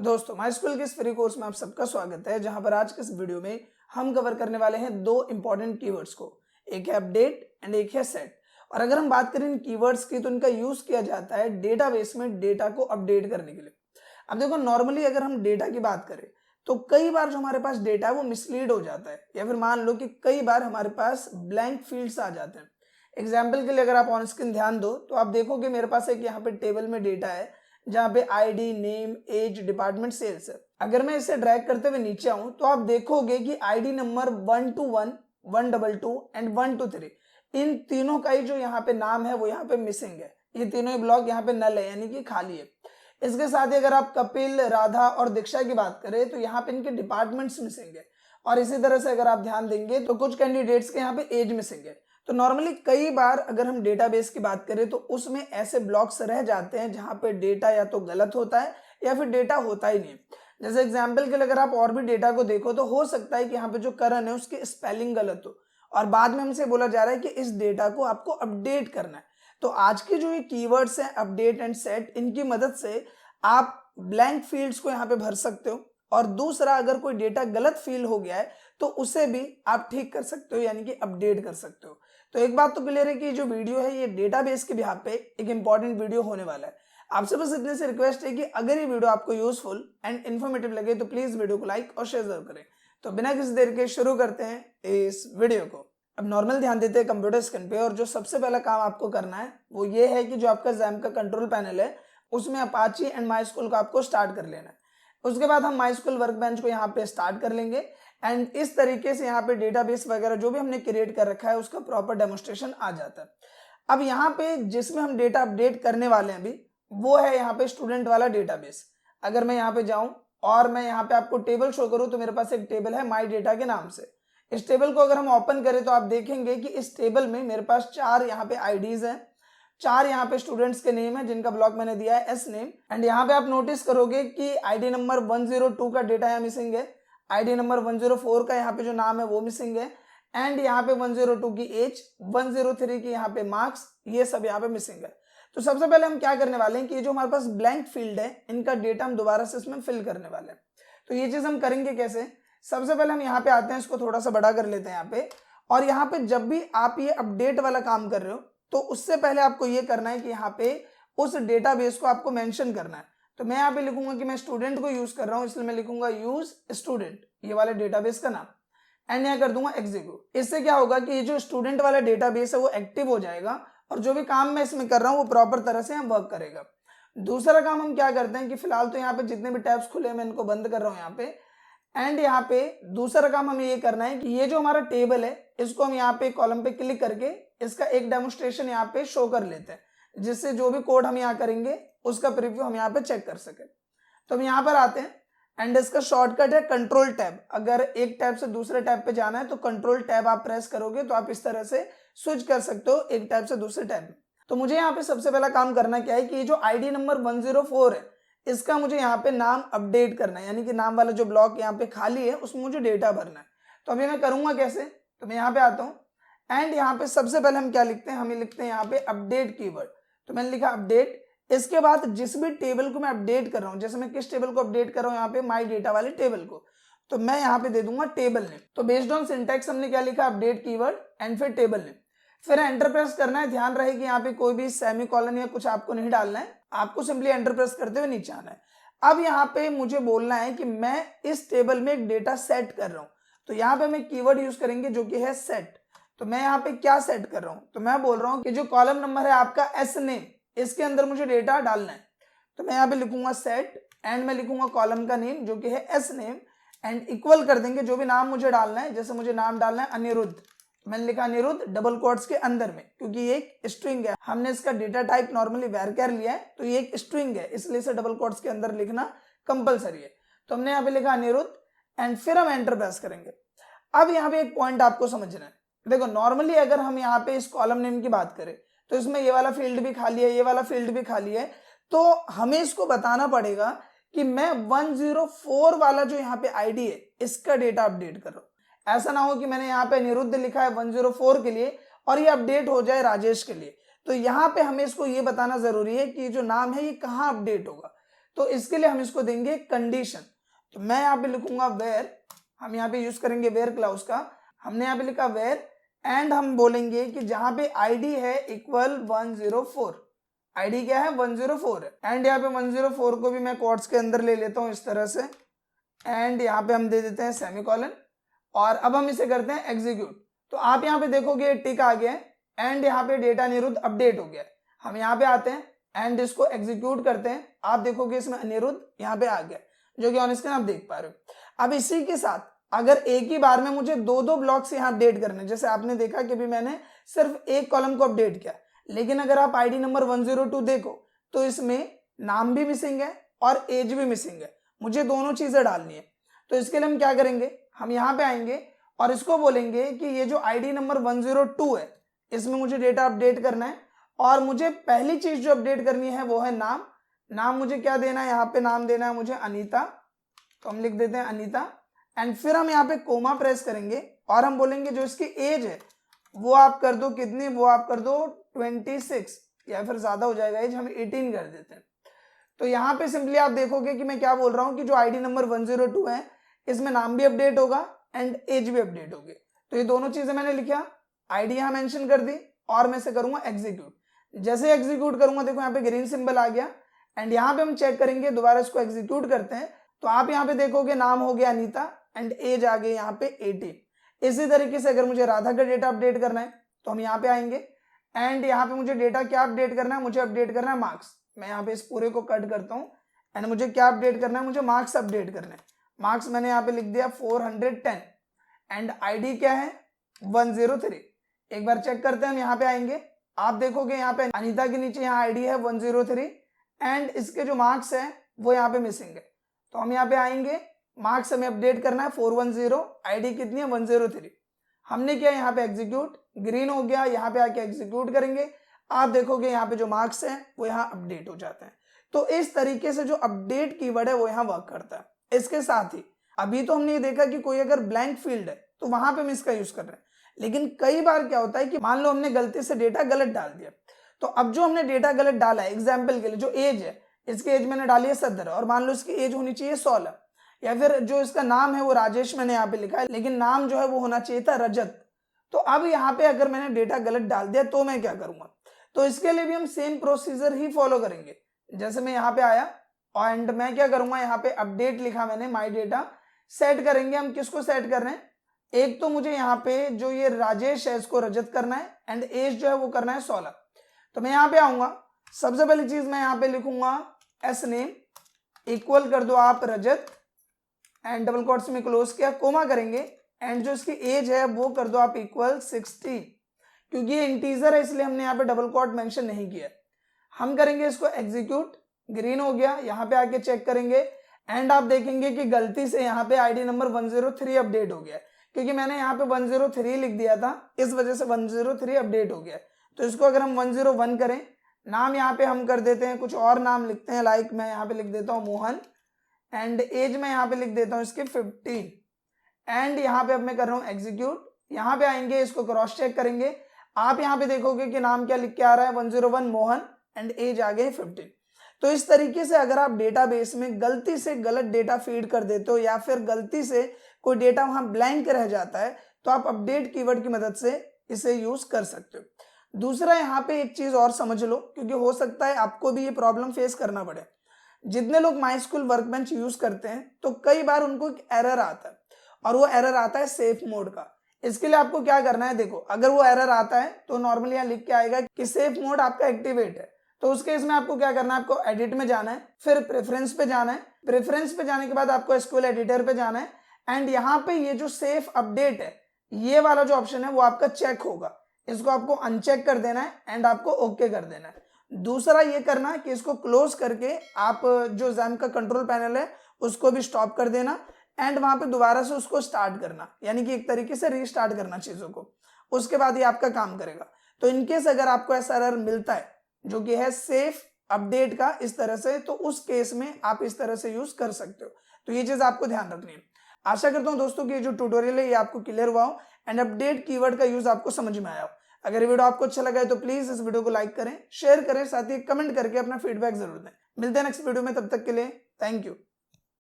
दोस्तों my school के इस फ्री कोर्स में आप सबका स्वागत है, जहां पर आज के इस वीडियो में हम कवर करने वाले हैं दो इंपॉर्टेंट कीवर्ड्स को। एक है अपडेट एंड एक है सेट। और अगर हम बात करें इन कीवर्ड्स की तो इनका यूज किया जाता है डेटाबेस में डेटा को अपडेट करने के लिए। अब देखो, नॉर्मली अगर हम डेटा की बात करें तो कई बार जो हमारे पास डेटा है वो मिसलीड हो जाता है, या फिर मान लो कि कई बार हमारे पास ब्लैंक फील्ड्स आ जाते हैं। एग्जाम्पल के लिए अगर आप ऑन स्क्रीन ध्यान दो तो आप देखोगे मेरे पास एक यहाँ पे टेबल में डेटा है जहाँ पे ID, name, age, department, sales है। अगर मैं इसे ड्रैग करते हुए नीचे आऊं तो आप देखोगे कि आईडी नंबर 121, 122 एंड 123 इन तीनों का ही जो यहाँ पे नाम है वो यहाँ पे मिसिंग है। ये तीनों ही ब्लॉक यहाँ पे नल है, यानी कि खाली है। इसके साथ ही अगर आप कपिल, राधा और दीक्षा की बात करें तो यहाँ पे इनके डिपार्टमेंट्स मिसिंग है। और इसी तरह से अगर आप ध्यान देंगे तो कुछ कैंडिडेट्स के यहाँ पे एज मिसिंग है। तो नॉर्मली कई बार अगर हम डेटाबेस की बात करें तो उसमें ऐसे ब्लॉक्स रह जाते हैं जहां पे डेटा या तो गलत होता है या फिर डेटा होता ही नहीं। जैसे एग्जांपल के लिए अगर आप और भी डेटा को देखो तो हो सकता है कि यहाँ पे जो करण है उसकी स्पेलिंग गलत हो और बाद में हमसे बोला जा रहा है कि इस डेटा को आपको अपडेट करना है। तो आज के जो ये कीवर्ड्स हैं अपडेट एंड सेट, इनकी मदद से आप ब्लैंक फील्ड्स को यहाँ पे भर सकते हो। और दूसरा, अगर कोई डेटा गलत फील हो गया है तो उसे भी आप ठीक कर सकते हो, यानी कि अपडेट कर सकते हो। तो एक बात तो क्लियर है कि जो वीडियो है ये डेटाबेस के बिहाफ पे एक इंपॉर्टेंट वीडियो होने वाला है। आपसे बस इतने से रिक्वेस्ट है कि अगर ये वीडियो आपको यूजफुल एंड इन्फॉर्मेटिव लगे तो प्लीज वीडियो को लाइक और शेयर जरूर करें। तो बिना किसी देर के शुरू करते हैं इस वीडियो को। अब नॉर्मल ध्यान देते हैं कंप्यूटर स्क्रीन पे, और जो सबसे पहला काम आपको करना है वो ये है कि जो आपका XAMPP का कंट्रोल पैनल है उसमें अपाची एंड माई स्कूल को आपको स्टार्ट कर लेना है। उसके बाद हम माई स्कूल वर्कबेंच को यहाँ पे स्टार्ट कर लेंगे एंड इस तरीके से यहाँ पे डेटाबेस वगैरह जो भी हमने क्रिएट कर रखा है उसका प्रॉपर डेमोस्ट्रेशन आ जाता है। अब यहाँ पे जिसमें हम डेटा अपडेट करने वाले हैं अभी वो है यहाँ पे स्टूडेंट वाला डेटाबेस। अगर मैं यहाँ पे जाऊं और मैं यहाँ पे आपको टेबल शो करूं तो मेरे पास एक टेबल है माई डेटा के नाम से। इस टेबल को अगर हम ओपन करें तो आप देखेंगे कि इस टेबल में मेरे पास 4 यहाँ पे आईडीज हैं, 4 यहाँ पे स्टूडेंट्स के नेम है जिनका ब्लॉक मैंने दिया है एस नेम। एंड यहाँ पे आप नोटिस करोगे कि आईडी नंबर 102 का डेटा यहाँ मिसिंग है, आईडी नंबर 104 का यहाँ पे जो नाम है वो मिसिंग है, एंड यहाँ पे 102 की एज, 103 की यहाँ पे मार्क्स, ये सब यहाँ पे मिसिंग है। तो सबसे पहले हम क्या करने वाले हैं कि ये जो हमारे पास ब्लैंक फील्ड है इनका डेटा हम दोबारा से इसमें फिल करने वाले हैं। तो ये चीज हम करेंगे कैसे? सबसे पहले हम यहाँ पे आते हैं, इसको थोड़ा सा बड़ा कर लेते हैं यहाँ पे। और यहाँ पे जब भी आप ये अपडेट वाला काम कर रहे हो तो उससे पहले आपको ये करना है कि यहाँ पे उस डेटाबेस को आपको मेंशन करना है। तो मैं यहाँ पे लिखूंगा कि मैं स्टूडेंट को यूज कर रहा हूँ, इसलिए मैं लिखूंगा यूज स्टूडेंट, ये वाले डेटाबेस का नाम, एंड यहाँ कर दूंगा एग्जीक्यूट। इससे क्या होगा कि ये जो स्टूडेंट वाला डेटाबेस है वो एक्टिव हो जाएगा और जो भी काम मैं इसमें कर रहा हूँ वो प्रॉपर तरह से वर्क करेगा। दूसरा काम हम क्या करते हैं कि फिलहाल तो यहाँ पे जितने भी टैब्स खुले हैं मैं इनको बंद कर रहा हूँ यहाँ पे। एंड यहाँ पे दूसरा काम हमें ये करना है कि ये जो हमारा टेबल है इसको हम यहाँ पे कॉलम पे क्लिक करके इसका एक डेमोस्ट्रेशन यहाँ पे शो कर लेते हैं, जिससे जो भी कोड हम यहाँ करेंगे उसका प्रीव्यू हम यहाँ पे चेक कर सके। तो हम यहाँ पर आते हैं एंड इसका शॉर्टकट है कंट्रोल टैब। अगर एक टैब से दूसरे टैब पे जाना है तो कंट्रोल टैब आप प्रेस करोगे तो आप इस तरह से स्विच कर सकते हो एक टैब से दूसरे टैब में। तो मुझे यहाँ पे सबसे पहला काम करना क्या है कि ये जो आईडी नंबर 104 है इसका मुझे यहाँ पे नाम अपडेट करना है, यानी कि नाम वाला जो ब्लॉक यहाँ पे खाली है उसमें मुझे डेटा भरना है। तो अभी मैं करूंगा कैसे? तो मैं यहाँ पे आता हूँ एंड यहाँ पे सबसे पहले हम क्या लिखते हैं, हम लिखते हैं यहाँ पे अपडेट कीवर्ड। तो मैंने लिखा अपडेट। इसके बाद जिस भी टेबल को मैं अपडेट कर रहा हूँ, जैसे मैं किस टेबल को अपडेट कर रहा हूँ यहाँ पे माई डेटा वाले टेबल को, तो मैं यहाँ पे दे दूंगा टेबल नेम। तो बेस्ड ऑन सिंटैक्स हमने क्या लिखा, अपडेट कीवर्ड एंड फिर टेबल नेम। फिर एंटर प्रेस करना है। ध्यान रहे कि यहाँ पे कोई भी सेमीकोलन या कुछ आपको नहीं डालना है, आपको सिंपली एंटर प्रेस करते हुए नीचे आना है। अब यहाँ पे मुझे बोलना है कि मैं इस टेबल में एक डेटा सेट कर रहा हूँ, तो यहाँ पे मैं कीवर्ड यूज करेंगे जो कि है सेट। तो मैं यहाँ पे क्या सेट कर रहा हूँ, तो मैं बोल रहा हूँ कि जो कॉलम नंबर है आपका एस नेम, इसके अंदर मुझे डेटा डालना है। तो मैं यहाँ पे लिखूंगा सेट एंड मैं लिखूंगा कॉलम का नेम जो कि है एस नेम एंड इक्वल कर देंगे जो भी नाम मुझे डालना है। जैसे मुझे नाम डालना है अनिरुद्ध, मैंने लिखा अनिरुद्ध डबल कोट्स के अंदर में, क्योंकि ये एक स्ट्रिंग है, हमने इसका डेटा टाइप नॉर्मली वैरचर लिया है तो ये एक स्ट्रिंग है, इसलिए इसे डबल कोट्स के अंदर लिखना कंपलसरी है। तो हमने यहाँ पे लिखा अनिरुद्ध एंड फिर हम एंटर प्रेस करेंगे। अब यहाँ पे एक पॉइंट आपको समझना है। देखो, नॉर्मली अगर हम यहाँ पे इस कॉलम नेम की बात करें तो इसमें ये वाला फील्ड भी खाली है, ये वाला फील्ड भी खाली है, तो हमें इसको बताना पड़ेगा कि मैं 104 वाला जो यहाँ पे आईडी है इसका डेटा अपडेट कर रहा हूँ। ऐसा ना हो कि मैंने यहाँ पे अनिरुद्ध लिखा है 104 के लिए और ये अपडेट हो जाए राजेश के लिए। तो यहाँ पे हमें इसको ये बताना जरूरी है कि जो नाम है ये कहाँ अपडेट होगा। तो इसके लिए हम इसको देंगे कंडीशन। तो मैं यहाँ पे लिखूंगा वेयर, हम यहाँ पे यूज करेंगे वेयर क्लाउज का। हमने यहाँ पे लिखा वेयर एंड हम बोलेंगे कि जहां पे आईडी है इक्वल 104, आईडी क्या है 104 है, एंड यहाँ पे 104 को भी मैं कोट्स के अंदर ले लेता हूँ इस तरह से, एंड यहाँ पे हम दे देते हैं सेमीकोलन, और अब हम इसे करते हैं एग्जीक्यूट। तो आप यहाँ पे देखोगे टिक आ गया है एंड यहाँ पे डेटा अनिरुद्ध अपडेट हो गया। हम यहाँ पे आते हैं एंड इसको एग्जीक्यूट करते हैं, आप देखोगे इसमें अनिरुद्ध यहाँ पे आ गया, जो कि ऑन स्क्रीन आप देख पा रहे हो। अब इसी के साथ अगर एक ही बार में मुझे दो दो ब्लॉक्स यहाँ अपडेट करने, जैसे आपने देखा कि भी मैंने सिर्फ एक कॉलम को अपडेट किया, लेकिन अगर आप आईडी नंबर 102 देखो तो इसमें नाम भी मिसिंग है और एज भी मिसिंग है, मुझे दोनों चीजें डालनी है। तो इसके लिए हम क्या करेंगे, हम यहाँ पे आएंगे और इसको बोलेंगे कि ये जो आईडी नंबर 102 है इसमें मुझे डेटा अपडेट करना है, और मुझे पहली चीज जो अपडेट करनी है वो है नाम। नाम मुझे क्या देना है, यहाँ पे नाम देना है मुझे अनीता, तो हम लिख देते हैं अनीता, एंड फिर हम यहाँ पे कोमा प्रेस करेंगे और हम बोलेंगे जो इसकी एज है वो आप कर दो कितनी, वो आप कर दो 26, या फिर ज्यादा हो जाएगा एज, हम 18 कर देते हैं। तो यहाँ पे सिंपली आप देखोगे कि मैं क्या बोल रहा हूँ कि जो आईडी नंबर 102 है इसमें नाम भी अपडेट होगा एंड एज भी अपडेट होगी। तो ये दोनों चीजें मैंने लिखा, आईडी यहाँ मेंशन कर दी और मैं से करूंगा एग्जीक्यूट। जैसे एग्जीक्यूट करूंगा देखो यहाँ पे ग्रीन सिंबल आ गया, एंड यहाँ पे हम चेक करेंगे, दोबारा इसको एग्जीक्यूट करते हैं तो आप यहाँ पे देखोगे नाम हो गया अनीता एंड एज आ गई यहाँ पे 18। इसी तरीके से अगर मुझे राधा का डेटा अपडेट करना है तो हम यहाँ पे आएंगे एंड यहाँ पे मुझे डेटा क्या अपडेट करना है, मुझे अपडेट करना है मार्क्स। मैं यहाँ पे इस पूरे को कट करता हूँ एंड मुझे क्या अपडेट करना है, मुझे मार्क्स अपडेट करना है। मार्क्स मैंने यहाँ पे लिख दिया 410 एंड आईडी क्या है 103। एक बार चेक करते हैं, हम यहाँ पे आएंगे, आप देखोगे यहाँ पे अनीता के नीचे यहाँ आईडी है 103 एंड इसके जो मार्क्स है वो यहाँ पे मिसिंग है। तो हम यहाँ पे आएंगे, मार्क्स हमें अपडेट करना है 410, आईडी कितनी है 103। हमने किया यहाँ पे एग्जीक्यूट, ग्रीन हो गया, यहाँ पे आके एग्जीक्यूट करेंगे, आप देखोगे यहाँ पे जो मार्क्स है वो यहाँ अपडेट हो जाते हैं। तो इस तरीके से जो अपडेट कीवर्ड है वो यहाँ वर्क करता है। इसके साथ ही अभी तो हमने ये देखा कि कोई अगर ब्लैंक फील्ड है तो वहां पे हम इसका यूज कर रहे हैं, लेकिन कई बार क्या होता है कि मान लो हमने गलती से डेटा गलत डाल दिया, तो अब जो हमने डेटा गलत डाला है, एग्जाम्पल के लिए जो एज है, इसकी एज मैंने डाली है 17 और मान लो इसकी एज होनी चाहिए 16, या फिर जो इसका नाम है वो राजेश मैंने यहाँ पे लिखा है लेकिन नाम जो है वो होना चाहिए था रजत। तो अब यहाँ पे अगर मैंने डेटा गलत डाल दिया तो मैं क्या करूंगा, तो इसके लिए भी हम सेम प्रोसीजर ही फॉलो करेंगे। जैसे मैं यहाँ पे आया एंड मैं क्या करूंगा, यहाँ पे अपडेट लिखा मैंने माई डेटा, सेट करेंगे हम किसको सेट कर रहे हैं, एक तो मुझे यहाँ पे जो ये राजेश है इसको रजत करना है एंड एज जो है वो करना है 16। तो मैं यहाँ पे आऊंगा, सबसे पहली चीज मैं यहाँ पे लिखूंगा एस नेम इक्वल कर दो आप रजत एंड डबल कोट्स में क्लोज किया, कोमा करेंगे एंड जो इसकी एज है वो कर दो आप इक्वल 16, क्योंकि ये इंटीजर है इसलिए हमने यहाँ पे डबल कोट मेंशन नहीं किया। हम करेंगे इसको एग्जीक्यूट, ग्रीन हो गया, यहाँ पे आके चेक करेंगे एंड आप देखेंगे कि गलती से यहाँ पे आईडी नंबर 103 अपडेट हो गया, क्योंकि मैंने यहाँ पे 103 लिख दिया था, इस वजह से 103 अपडेट हो गया। तो इसको अगर हम 101 करें, नाम यहाँ पे हम कर देते हैं कुछ और नाम लिखते हैं, लाइक मैं यहाँ पे लिख देता हूँ मोहन एंड एज मैं यहाँ पे लिख देता हूँ इसके 15 एंड यहाँ पे अब मैं कर रहा हूँ एग्जीक्यूट। यहाँ पे आएंगे, इसको क्रॉस चेक करेंगे, आप यहाँ पे देखोगे कि नाम क्या लिख के आ रहा है 101 मोहन एंड एज आ गए 15। तो इस तरीके से अगर आप डेटाबेस में गलती से गलत डेटा फीड कर देते हो या फिर गलती से कोई डेटा वहां ब्लैंक रह जाता है तो आप अपडेट कीवर्ड की मदद से इसे यूज कर सकते हो। दूसरा यहाँ पे एक चीज और समझ लो, क्योंकि हो सकता है आपको भी ये प्रॉब्लम फेस करना पड़े। जितने लोग माईस्कूल वर्कबेंच यूज करते हैं तो कई बार उनको एक एरर आता है और वो एरर आता है सेफ मोड का। इसके लिए आपको क्या करना है, देखो अगर वो एरर आता है तो नॉर्मली यहाँ लिख के आएगा कि सेफ मोड आपका एक्टिवेट है, तो उस केस में आपको क्या करना है, आपको एडिट में जाना है, फिर प्रेफरेंस पे जाना है, प्रेफरेंस पे जाने के बाद आपको एसक्यूएल एडिटर पे जाना है एंड यहाँ पे ये जो सेफ अपडेट है ये वाला जो ऑप्शन है वो आपका चेक होगा, इसको आपको अनचेक कर देना है एंड आपको ओके कर देना है। दूसरा ये करना है कि इसको क्लोज करके आप जो XAMPP का कंट्रोल पैनल है उसको भी स्टॉप कर देना एंड वहां पे दोबारा से उसको स्टार्ट करना, यानी कि एक तरीके से रीस्टार्ट करना चीजों को, उसके बाद ये आपका काम करेगा। तो इनकेस अगर आपको ऐसा एरर मिलता है जो कि है सेफ अपडेट का इस तरह से, तो उस केस में आप इस तरह से यूज कर सकते हो। तो ये चीज आपको ध्यान रखनी है। आशा करता हूं दोस्तों कि ये जो ट्यूटोरियल है ये आपको क्लियर हुआ हो एंड अपडेट कीवर्ड का यूज आपको समझ में आया हो। अगर ये वीडियो आपको अच्छा लगा है तो प्लीज इस वीडियो को लाइक करें, शेयर करें, साथ ही कमेंट करके अपना फीडबैक जरूर दें। मिलते हैं नेक्स्ट वीडियो में, तब तक के लिए थैंक यू।